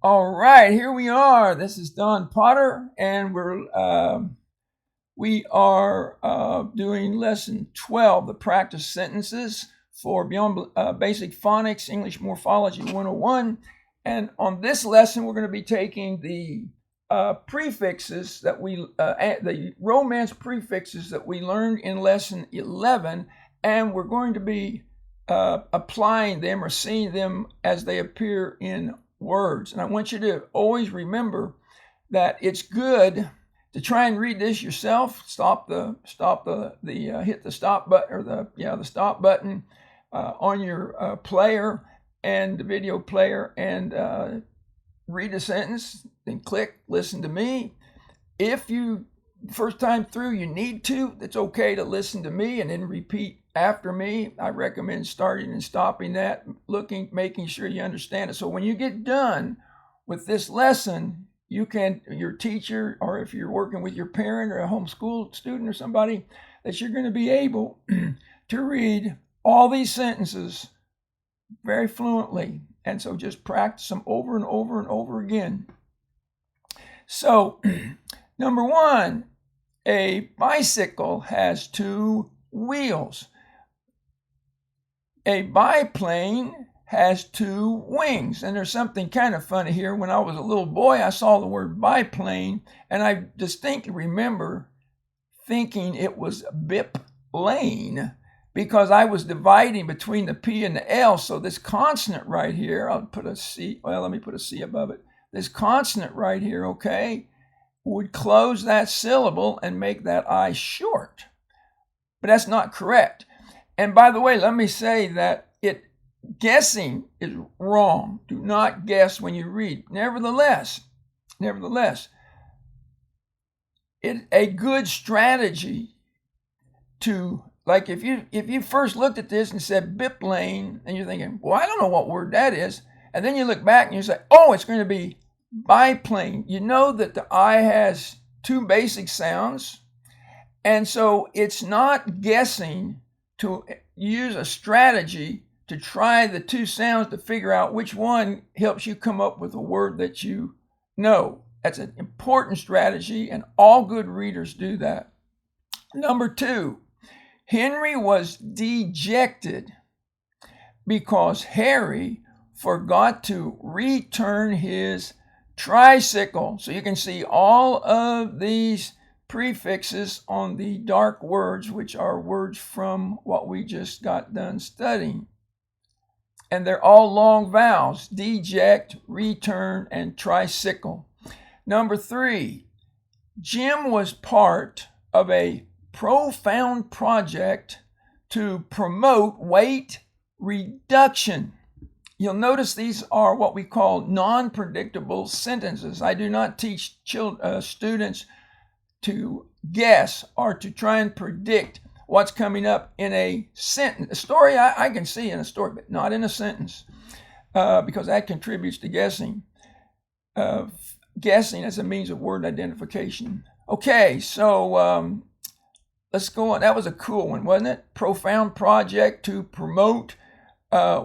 All right, here we are. This is Don Potter, and we are doing lesson 12, the practice sentences for Beyond Basic Phonics, English Morphology 101. And on this lesson, we're going to be taking the prefixes that the Romance prefixes that we learned in lesson 11, and we're going to be applying them or seeing them as they appear in words. And I want you to always remember that it's good to try and read this yourself. Hit the stop button or the stop button on your player and the video player, and read a sentence, then click listen to me. If you first time through you need to, it's okay to listen to me and then repeat after me. I recommend starting and stopping that, making sure you understand it. So when you get done with this lesson, your teacher, or if you're working with your parent or a homeschool student or somebody, that you're going to be able to read all these sentences very fluently. And so just practice them over and over and over again. So, number one, a bicycle has two wheels. A biplane has two wings. And there's something kind of funny here. When I was a little boy, I saw the word biplane, and I distinctly remember thinking it was bip lane, because I was dividing between the P and the L. So this consonant right here, I'll put a C, well, let me put a C above it. This consonant right here, okay, would close that syllable and make that I short. But that's not correct. And by the way, let me say that guessing is wrong. Do not guess when you read. Nevertheless, it's a good strategy to, like, if you first looked at this and said biplane, and you're thinking, well, I don't know what word that is, and then you look back and you say, oh, it's going to be biplane. You know that the I has two basic sounds, and so it's not guessing to use a strategy to try the two sounds to figure out which one helps you come up with a word that you know. That's an important strategy, and all good readers do that. Number two, Henry was dejected because Harry forgot to return his tricycle. So you can see all of these prefixes on the dark words, which are words from what we just got done studying. And they're all long vowels: deject, return, and tricycle. Number three, Jim was part of a profound project to promote weight reduction. You'll notice these are what we call non-predictable sentences. I do not teach students to guess or to try and predict what's coming up in a sentence. A story I can see in a story, but not in a sentence, because that contributes to guessing. Guessing as a means of word identification. Okay, so let's go on. That was a cool one, wasn't it? Profound project to promote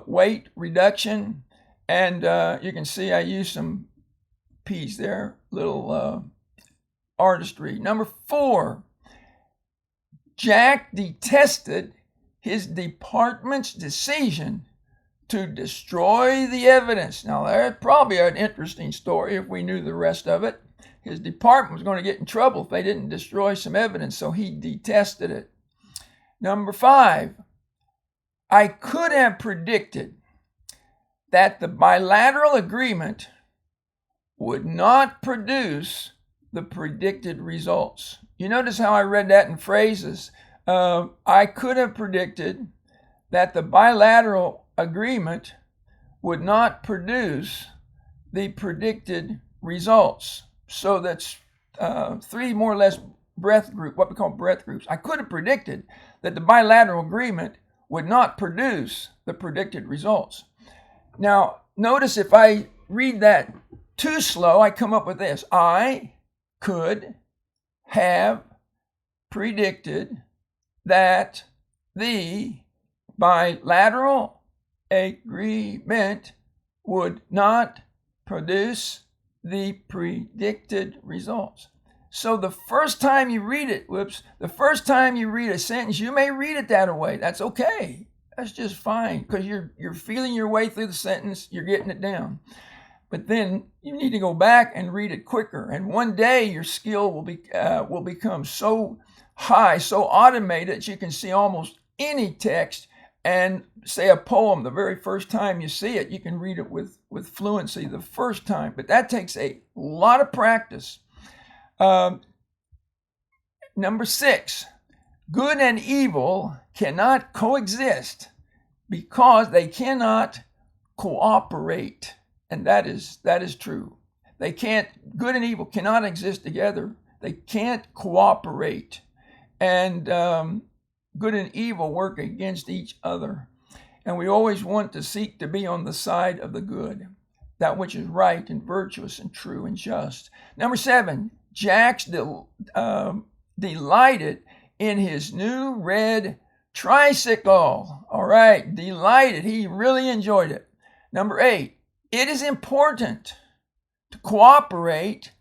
weight reduction. And you can see I used some P's there, little artistry. Number four, Jack detested his department's decision to destroy the evidence. Now, that's probably an interesting story if we knew the rest of it. His department was going to get in trouble if they didn't destroy some evidence, so he detested it. Number five, I could have predicted that the bilateral agreement would not produce the predicted results. You notice how I read that in phrases. I could have predicted that the bilateral agreement would not produce the predicted results. So that's three more or less what we call breath groups. I could have predicted that the bilateral agreement would not produce the predicted results. Now, notice if I read that too slow, I come up with this. I could have predicted that the bilateral agreement would not produce the predicted results. So the first time you read it, the first time you read a sentence, you may read it that way. That's okay. That's just fine, because you're feeling your way through the sentence, you're getting it down. But then you need to go back and read it quicker. And one day your skill will become so high, so automated that you can see almost any text, and say a poem, the very first time you see it, you can read it with fluency the first time. But that takes a lot of practice. Number 6, good and evil cannot coexist because they cannot cooperate. And that is true. They can't, good and evil cannot exist together. They can't cooperate. And good and evil work against each other. And we always want to seek to be on the side of the good, that which is right and virtuous and true and just. Number 7, Jack's delighted in his new red tricycle. All right, delighted. He really enjoyed it. Number 8, it is important to cooperate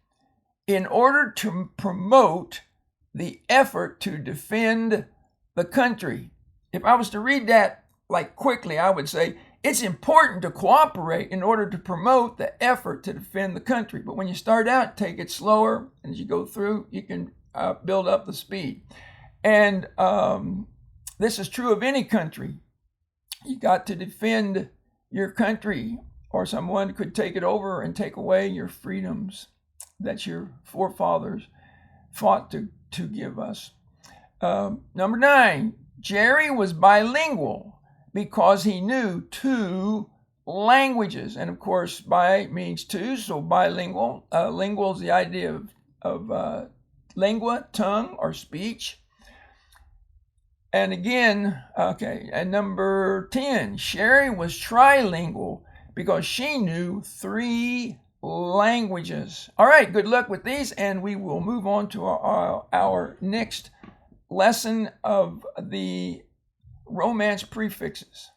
in order to promote the effort to defend the country. If I was to read that like quickly, I would say it's important to cooperate in order to promote the effort to defend the country. But when you start out, take it slower, and as you go through, you can build up the speed. And this is true of any country. You got to defend your country, or someone could take it over and take away your freedoms that your forefathers fought to give us. Number 9, Jerry was bilingual because he knew 2 languages. And of course, bi means 2, so bilingual. Lingual is the idea of lingua, tongue, or speech. And again, okay, and number 10, Sherry was trilingual because she knew 3 languages. All right, good luck with these, and we will move on to our next lesson of the Romance prefixes.